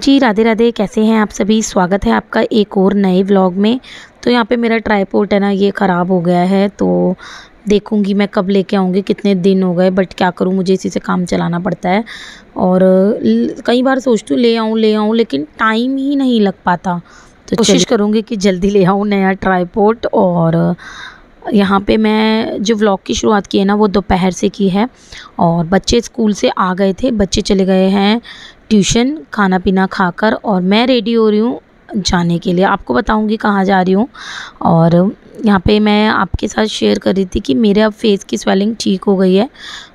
जी राधे राधे, कैसे हैं आप सभी। स्वागत है आपका एक और नए व्लॉग में। तो यहाँ पे मेरा ट्राइपॉड है ना, ये ख़राब हो गया है। तो देखूँगी मैं कब लेके आऊँगी, कितने दिन हो गए, बट क्या करूँ, मुझे इसी से काम चलाना पड़ता है। और कई बार सोचती हूँ ले आऊँ, लेकिन टाइम ही नहीं लग पाता। तो कोशिश करूँगी कि जल्दी ले आऊँ नया ट्राइपॉड। और यहाँ पे मैं जो व्लॉग की शुरुआत की है ना, वो दोपहर से की है। और बच्चे स्कूल से आ गए थे, बच्चे चले गए हैं ट्यूशन खाना पीना खाकर, और मैं रेडी हो रही हूँ जाने के लिए। आपको बताऊँगी कहाँ जा रही हूँ। और यहाँ पे मैं आपके साथ शेयर कर रही थी कि मेरे अब फेस की स्वेलिंग ठीक हो गई है।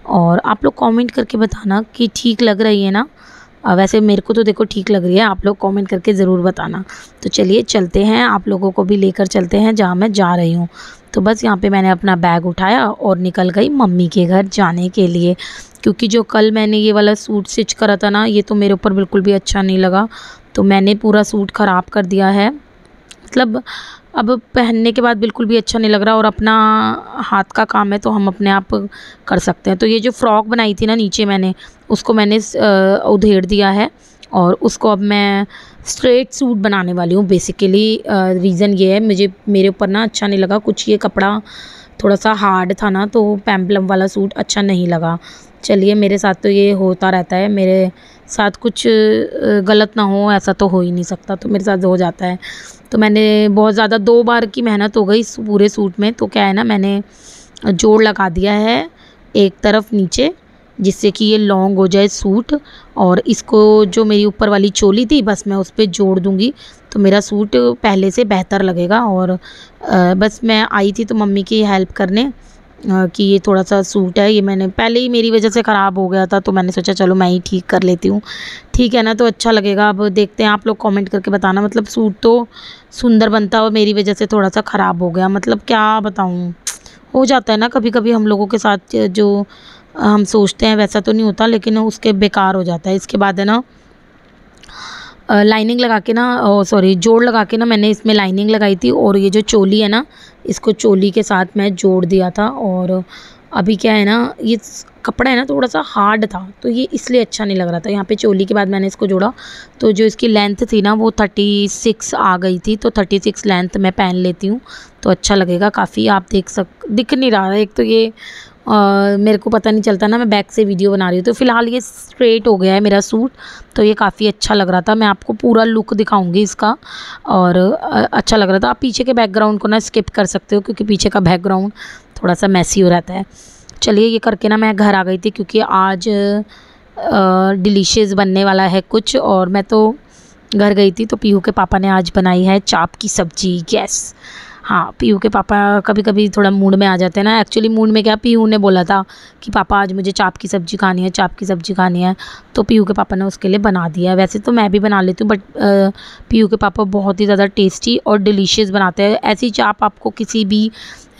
और आप लोग कमेंट करके बताना कि ठीक लग रही है ना। वैसे मेरे को तो देखो ठीक लग रही है, आप लोग कमेंट करके ज़रूर बताना। तो चलिए चलते हैं, आप लोगों को भी लेकर चलते हैं जहाँ मैं जा रही हूँ। तो बस यहाँ पे मैंने अपना बैग उठाया और निकल गई मम्मी के घर जाने के लिए। क्योंकि जो कल मैंने ये वाला सूट स्टिच करा था ना, ये तो मेरे ऊपर बिल्कुल भी अच्छा नहीं लगा। तो मैंने पूरा सूट ख़राब कर दिया है। मतलब अब पहनने के बाद बिल्कुल भी अच्छा नहीं लग रहा। और अपना हाथ का काम है तो हम अपने आप कर सकते हैं। तो ये जो फ्रॉक बनाई थी ना नीचे, मैंने उसको उधेड़ दिया है। और उसको अब मैं स्ट्रेट सूट बनाने वाली हूँ। बेसिकली रीज़न ये है, मेरे ऊपर ना अच्छा नहीं लगा कुछ, ये कपड़ा थोड़ा सा हार्ड था ना, तो पेम्पलम वाला सूट अच्छा नहीं लगा। चलिए, मेरे साथ तो ये होता रहता है, मेरे साथ कुछ गलत ना हो ऐसा तो हो ही नहीं सकता, तो मेरे साथ हो जाता है। तो मैंने बहुत ज़्यादा 2 बार की मेहनत हो गई इस पूरे सूट में। तो क्या है ना, मैंने जोड़ लगा दिया है एक तरफ नीचे, जिससे कि ये लॉन्ग हो जाए सूट। और इसको जो मेरी ऊपर वाली चोली थी, बस मैं उस पर जोड़ दूँगी तो मेरा सूट पहले से बेहतर लगेगा। और बस मैं आई थी तो मम्मी की हेल्प करने कि ये थोड़ा सा सूट है, ये मैंने पहले ही मेरी वजह से ख़राब हो गया था, तो मैंने सोचा चलो मैं ही ठीक कर लेती हूँ। ठीक है ना, तो अच्छा लगेगा। अब देखते हैं, आप लोग कमेंट करके बताना। मतलब सूट तो सुंदर बनता और मेरी वजह से थोड़ा सा ख़राब हो गया। मतलब क्या बताऊँ, हो जाता है ना कभी कभी हम लोगों के साथ, जो हम सोचते हैं वैसा तो नहीं होता, लेकिन उसके बेकार हो जाता है। इसके बाद है ना, लाइनिंग लगा के ना, सॉरी जोड़ लगा के ना, मैंने इसमें लाइनिंग लगाई थी। और ये जो चोली है ना, इसको चोली के साथ मैं जोड़ दिया था। और अभी क्या है ना, ये कपड़ा है ना थोड़ा सा हार्ड था, तो ये इसलिए अच्छा नहीं लग रहा था। यहाँ पे चोली के बाद मैंने इसको जोड़ा, तो जो इसकी लेंथ थी ना, वो 36 आ गई थी। तो 36 लेंथ मैं पहन लेती हूँ तो अच्छा लगेगा काफ़ी। आप दिख नहीं रहा है, एक तो ये मेरे को पता नहीं चलता ना, मैं बैक से वीडियो बना रही हूँ। तो फ़िलहाल ये स्ट्रेट हो गया है मेरा सूट, तो ये काफ़ी अच्छा लग रहा था। मैं आपको पूरा लुक दिखाऊंगी इसका। और अच्छा लग रहा था। आप पीछे के बैकग्राउंड को ना स्किप कर सकते हो, क्योंकि पीछे का बैकग्राउंड थोड़ा सा मैसी हो रहता है। चलिए, ये करके ना मैं घर आ गई थी, क्योंकि आज डिलीशियस बनने वाला है कुछ। और मैं तो घर गई थी, तो पीहू के पापा ने आज बनाई है चाप की सब्जी। यस, हाँ, पीहू के पापा कभी कभी थोड़ा मूड में आ जाते हैं ना। एक्चुअली मूड में क्या, पीहू ने बोला था कि पापा आज मुझे चाप की सब्ज़ी खानी है, चाप की सब्ज़ी खानी है। तो पीहू के पापा ने उसके लिए बना दिया। वैसे तो मैं भी बना लेती हूँ, बट पीहू के पापा बहुत ही ज़्यादा टेस्टी और डिलीशियस बनाते हैं। ऐसी चाप आपको किसी भी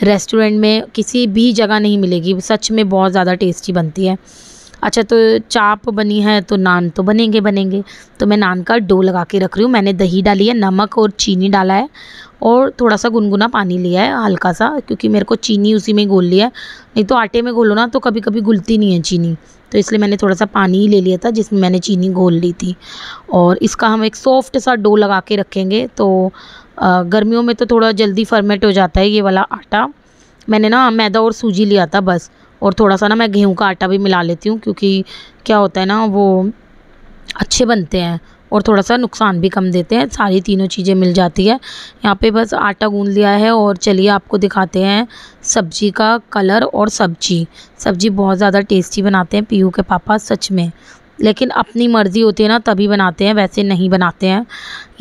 रेस्टोरेंट में किसी भी जगह नहीं मिलेगी, सच में बहुत ज़्यादा टेस्टी बनती है। अच्छा, तो चाप बनी है तो नान तो बनेंगे। तो मैं नान का डो लगा के रख रही हूँ। मैंने दही डाली है, नमक और चीनी डाला है, और थोड़ा सा गुनगुना पानी लिया है हल्का सा, क्योंकि मेरे को चीनी उसी में घोल लिया है। नहीं तो आटे में घोलो ना तो कभी कभी घुलती नहीं है चीनी, तो इसलिए मैंने थोड़ा सा पानी ही ले लिया था जिसमें मैंने चीनी घोल ली थी। और इसका हम एक सॉफ्ट सा डो लगा के रखेंगे। तो गर्मियों में तो थोड़ा जल्दी फर्मेंट हो जाता है ये वाला आटा। मैंने ना मैदा और सूजी लिया था बस, और थोड़ा सा ना मैं गेहूं का आटा भी मिला लेती हूँ, क्योंकि क्या होता है ना, वो अच्छे बनते हैं और थोड़ा सा नुकसान भी कम देते हैं। सारी तीनों चीज़ें मिल जाती है। यहाँ पे बस आटा गूंद लिया है। और चलिए आपको दिखाते हैं सब्जी का कलर। और सब्जी बहुत ज़्यादा टेस्टी बनाते हैं पीहू के पापा, सच में। लेकिन अपनी मर्ज़ी होती है ना तभी बनाते हैं, वैसे नहीं बनाते हैं।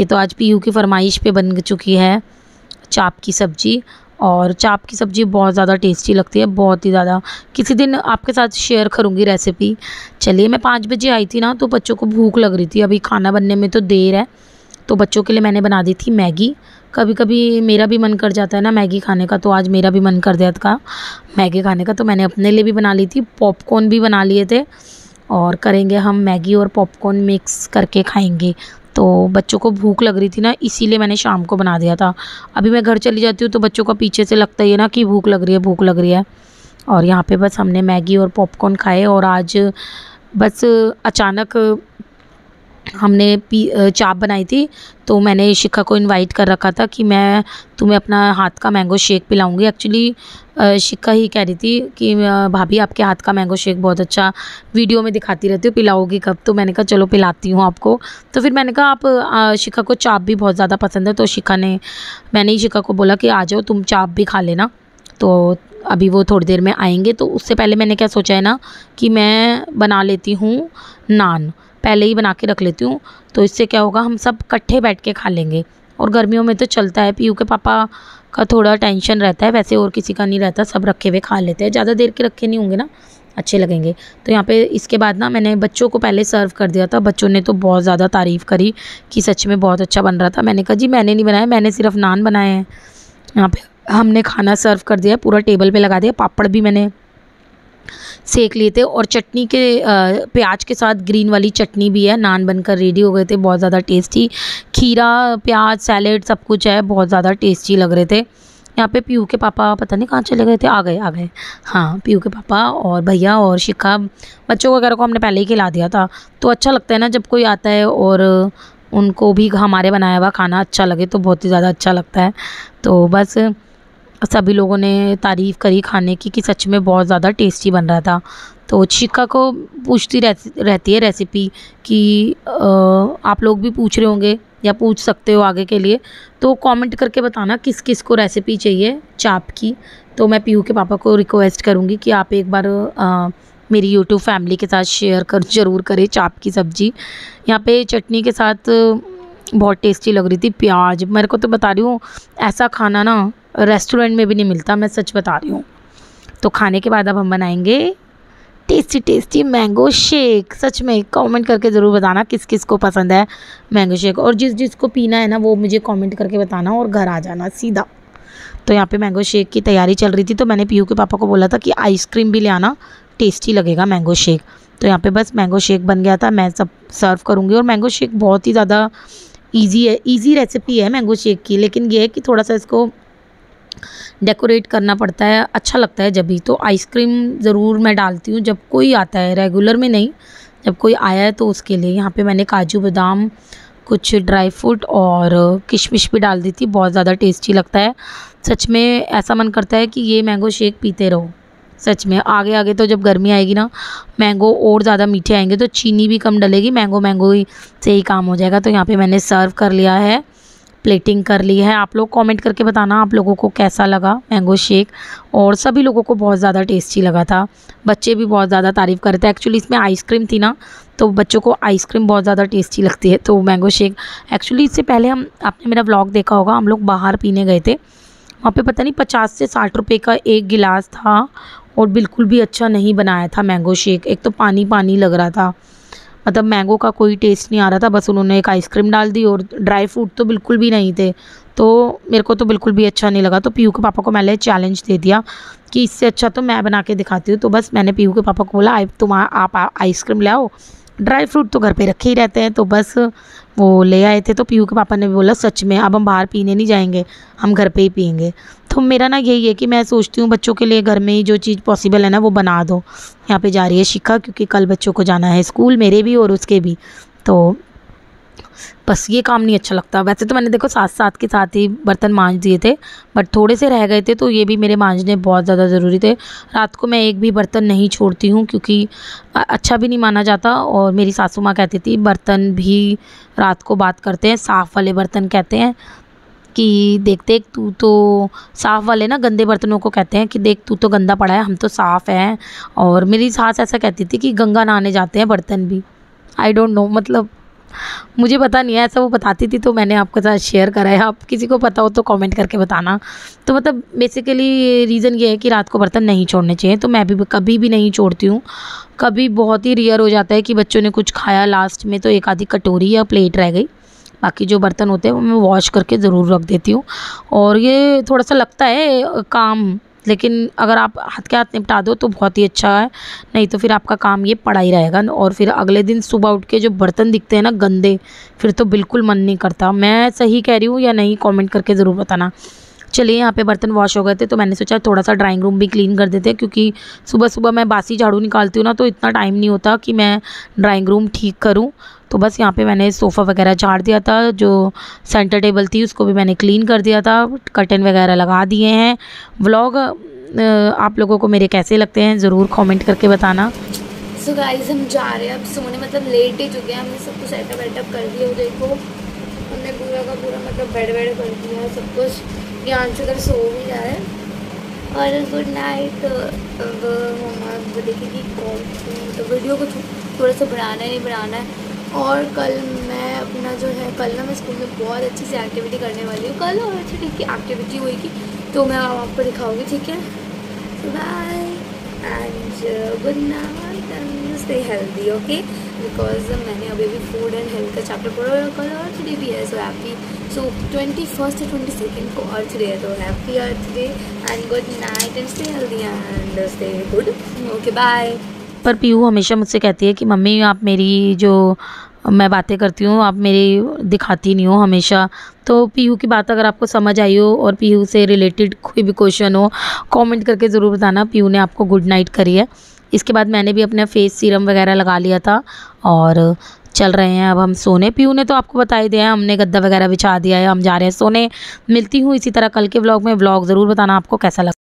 ये तो आज पीहू की फरमाइश पे बन चुकी है चाप की सब्ज़ी। और चाप की सब्ज़ी बहुत ज़्यादा टेस्टी लगती है, बहुत ही ज़्यादा। किसी दिन आपके साथ शेयर करूँगी रेसिपी। चलिए, मैं 5 बजे आई थी ना, तो बच्चों को भूख लग रही थी। अभी खाना बनने में तो देर है, तो बच्चों के लिए मैंने बना दी थी मैगी। कभी कभी मेरा भी मन कर जाता है ना मैगी खाने का, तो आज मेरा भी मन कर दिया था मैगी खाने का। तो मैंने अपने लिए भी बना ली थी, पॉपकॉर्न भी बना लिए थे। और करेंगे हम मैगी और पॉपकॉर्न मिक्स करके खाएंगे। तो बच्चों को भूख लग रही थी ना, इसीलिए मैंने शाम को बना दिया था। अभी मैं घर चली जाती हूँ तो बच्चों का पीछे से लगता ही है ना कि भूख लग रही है। और यहाँ पे बस हमने मैगी और पॉपकॉर्न खाए। और आज बस अचानक हमने चाप बनाई थी, तो मैंने शिखा को इनवाइट कर रखा था कि मैं तुम्हें अपना हाथ का मैंगो शेक पिलाऊंगी। एक्चुअली शिखा ही कह रही थी कि भाभी आपके हाथ का मैंगो शेक बहुत अच्छा वीडियो में दिखाती रहती हो, पिलाओगी कब? तो मैंने कहा चलो पिलाती हूँ आपको। तो फिर मैंने कहा आप शिखा को चाप भी बहुत ज़्यादा पसंद है, तो मैंने ही शिखा को बोला कि आ जाओ तुम चाप भी खा लेना। तो अभी वो थोड़ी देर में आएंगे, तो उससे पहले मैंने क्या सोचा है ना कि मैं बना लेती हूँ नान, पहले ही बना के रख लेती हूँ। तो इससे क्या होगा, हम सब इकट्ठे बैठ के खा लेंगे। और गर्मियों में तो चलता है, पीयू के पापा का थोड़ा टेंशन रहता है, वैसे और किसी का नहीं रहता, सब रखे हुए खा लेते हैं। ज़्यादा देर के रखे नहीं होंगे ना, अच्छे लगेंगे। तो यहाँ पे इसके बाद ना मैंने बच्चों को पहले सर्व कर दिया था। बच्चों ने तो बहुत ज़्यादा तारीफ़ करी कि सच में बहुत अच्छा बन रहा था। मैंने कहा जी मैंने नहीं बनाया, मैंने सिर्फ नान बनाए हैं। यहाँ पे हमने खाना सर्व कर दिया, पूरा टेबल पे लगा दिया। पापड़ भी मैंने सेक लिए थे, और चटनी के प्याज के साथ ग्रीन वाली चटनी भी है। नान बनकर रेडी हो गए थे, बहुत ज़्यादा टेस्टी। खीरा, प्याज, सैलेड सब कुछ है, बहुत ज़्यादा टेस्टी लग रहे थे। यहाँ पे पीयू के पापा पता नहीं कहाँ चले गए थे, आ गए। हाँ, पीयू के पापा और भैया और शिखा, बच्चों वगैरह को हमने पहले ही खिला दिया था। तो अच्छा लगता है ना जब कोई आता है और उनको भी हमारे बनाया हुआ खाना अच्छा लगे, तो बहुत ही ज़्यादा अच्छा लगता है। तो बस सभी लोगों ने तारीफ़ करी खाने की कि सच में बहुत ज़्यादा टेस्टी बन रहा था। तो शिखा को पूछती रहती है रेसिपी कि आप लोग भी पूछ रहे होंगे या पूछ सकते हो आगे के लिए, तो कमेंट करके बताना किस किस को रेसिपी चाहिए चाप की। तो मैं पीयू के पापा को रिक्वेस्ट करूँगी कि आप एक बार मेरी यूट्यूब फैमिली के साथ शेयर ज़रूर करें चाप की सब्ज़ी। यहाँ पे चटनी के साथ बहुत टेस्टी लग रही थी। प्याज, मेरे को तो बता रही हूँ ऐसा खाना ना रेस्टोरेंट में भी नहीं मिलता, मैं सच बता रही हूँ। तो खाने के बाद अब हम बनाएंगे टेस्टी टेस्टी मैंगो शेक। सच में कमेंट करके ज़रूर बताना किस किस को पसंद है मैंगो शेक, और जिस जिसको पीना है ना वो मुझे कमेंट करके बताना और घर आ जाना सीधा। तो यहाँ पे मैंगो शेक की तैयारी चल रही थी, तो मैंने पीयू के पापा को बोला था कि आइसक्रीम भी ले आना, टेस्टी लगेगा मैंगो शेक। तो यहाँ पे बस मैंगो शेक बन गया था, मैं सब सर्व करूँगी। और मैंगो शेक बहुत ही ज़्यादा ईजी है, ईजी रेसिपी है मैंगो शेक की, लेकिन ये है कि थोड़ा सा इसको डेकोरेट करना पड़ता है, अच्छा लगता है जब भी। तो आइसक्रीम ज़रूर मैं डालती हूँ जब कोई आता है, रेगुलर में नहीं, जब कोई आया है तो उसके लिए। यहाँ पे मैंने काजू बादाम, कुछ ड्राई फ्रूट और किशमिश भी डाल दी थी, बहुत ज़्यादा टेस्टी लगता है। सच में ऐसा मन करता है कि ये मैंगो शेक पीते रहो। सच में आगे आगे तो जब गर्मी आएगी ना, मैंगो और ज़्यादा मीठे आएंगे, तो चीनी भी कम डलेगी, मैंगो ही से ही काम हो जाएगा। तो यहाँ पे मैंने सर्व कर लिया है, प्लेटिंग कर ली है। आप लोग कमेंट करके बताना आप लोगों को कैसा लगा मैंगो शेक, और सभी लोगों को बहुत ज़्यादा टेस्टी लगा था। बच्चे भी बहुत ज़्यादा तारीफ़ कर रहे थे। एक्चुअली इसमें आइसक्रीम थी ना, तो बच्चों को आइसक्रीम बहुत ज़्यादा टेस्टी लगती है। तो मैंगो शेक एक्चुअली इससे पहले आपने मेरा व्लॉग देखा होगा, हम लोग बाहर पीने गए थे, वहाँ पे पता नहीं 50 से 60 रुपये का एक गिलास था, और बिल्कुल भी अच्छा नहीं बनाया था मैंगो शेक। एक तो पानी पानी लग रहा था, मतलब मैंगो का कोई टेस्ट नहीं आ रहा था, बस उन्होंने एक आइसक्रीम डाल दी, और ड्राई फ्रूट तो बिल्कुल भी नहीं थे। तो मेरे को तो बिल्कुल भी अच्छा नहीं लगा। तो पीयू के पापा को मैंने चैलेंज दे दिया कि इससे अच्छा तो मैं बना के दिखाती हूँ। तो बस मैंने पीयू के पापा को बोला आप आइसक्रीम ले आओ, ड्राई फ्रूट तो घर पे रखे ही रहते हैं। तो बस वो ले आए थे। तो पीयू के पापा ने भी बोला सच में अब हम बाहर पीने नहीं जाएंगे, हम घर पे ही पियेंगे। तो मेरा ना यही है कि मैं सोचती हूँ बच्चों के लिए घर में ही जो चीज़ पॉसिबल है ना वो बना दो। यहाँ पे जा रही है शिखा, क्योंकि कल बच्चों को जाना है स्कूल, मेरे भी और उसके भी। तो बस ये काम नहीं अच्छा लगता। वैसे तो मैंने देखो साथ के साथ ही बर्तन मांज दिए थे, बट थोड़े से रह गए थे, तो ये भी मेरे मांजने बहुत ज़्यादा ज़रूरी थे। रात को मैं एक भी बर्तन नहीं छोड़ती हूँ, क्योंकि अच्छा भी नहीं माना जाता। और मेरी सासू माँ कहती थी बर्तन भी रात को बात करते हैं, साफ़ वाले बर्तन कहते हैं कि देख तू तो साफ़ वाले ना गंदे बर्तनों को कहते हैं कि देख तू तो गंदा पड़ा है, हम तो साफ़ हैं। और मेरी सास ऐसा कहती थी कि गंगा नहाने जाते हैं बर्तन भी। आई डोंट नो, मतलब मुझे पता नहीं है, ऐसा वो बताती थी तो मैंने आपके साथ शेयर करा है। आप किसी को पता हो तो कमेंट करके बताना। तो मतलब बेसिकली रीज़न ये है कि रात को बर्तन नहीं छोड़ने चाहिए, तो मैं भी कभी भी नहीं छोड़ती हूँ। कभी बहुत ही रेयर हो जाता है कि बच्चों ने कुछ खाया लास्ट में तो एक आधी कटोरी या प्लेट रह गई, बाकी जो बर्तन होते हैं वो मैं वॉश करके ज़रूर रख देती हूँ। और ये थोड़ा सा लगता है काम, लेकिन अगर आप हाथ के हाथ निपटा दो तो बहुत ही अच्छा है, नहीं तो फिर आपका काम ये पड़ा ही रहेगा। और फिर अगले दिन सुबह उठ के जो बर्तन दिखते हैं ना गंदे, फिर तो बिल्कुल मन नहीं करता। मैं सही कह रही हूँ या नहीं, कमेंट करके ज़रूर बताना। चलिए यहाँ पे बर्तन वॉश हो गए थे, तो मैंने सोचा थोड़ा सा ड्राइंग रूम भी क्लीन कर देते हैं, क्योंकि सुबह सुबह मैं बासी झाड़ू निकालती हूँ ना, तो इतना टाइम नहीं होता कि मैं ड्राइंग रूम ठीक करूँ। तो बस यहाँ पे मैंने सोफ़ा वगैरह झाड़ दिया था, जो सेंटर टेबल थी उसको भी मैंने क्लीन कर दिया था, कर्टन वगैरह लगा दिए हैं। व्लॉग आप लोगों को मेरे कैसे लगते हैं ज़रूर कमेंट करके बताना। सो गाइस हम जा रहे हैं अब सोने, मतलब लेट ही चुके हैं, हमने सब कुछ सेटअप वेटअप कर दिया। देखो हमने पूरा का पूरा मतलब बेड वेड कर दिया है सब कुछ, यहाँ से अगर सो भी जाए। और गुड नाइट। अब मम्मा देखेगी कॉल, तो वीडियो को थोड़ा सा बढ़ाना है नहीं बढ़ाना है। और कल मैं अपना जो है, कल ना मैं स्कूल में बहुत अच्छी सी एक्टिविटी करने वाली हूँ कल, और अच्छी ठीक है एक्टिविटी होगी तो मैं आपको दिखाऊंगी, ठीक है। Bye and good night and stay healthy, okay. Because मैंने अभी भी फूड एंड हेल्थ का चैप्टर पढ़ा और कल अर्थ डे भी है, सो हैप्पी। सो 21 से 22 को अर्थ डे है, तो happy earth day and good night and stay healthy and stay good, okay bye. पर पीहू हमेशा मुझसे कहती है कि मम्मी आप मेरी जो मैं बातें करती हूँ आप मेरी दिखाती नहीं हो हमेशा। तो पीहू की बात अगर आपको समझ आई हो और पीहू से रिलेटेड कोई भी क्वेश्चन हो कमेंट करके ज़रूर बताना। पीहू ने आपको गुड नाइट करी है। इसके बाद मैंने भी अपना फेस सीरम वगैरह लगा लिया था और चल रहे हैं अब हम सोने। पीहू ने तो आपको बता ही दिया है, हमने गद्दा वगैरह बिछा दिया है, हम जा रहे हैं सोने। मिलती हूँ इसी तरह कल के व्लॉग में। व्लॉग ज़रूर बताना आपको कैसा लगा।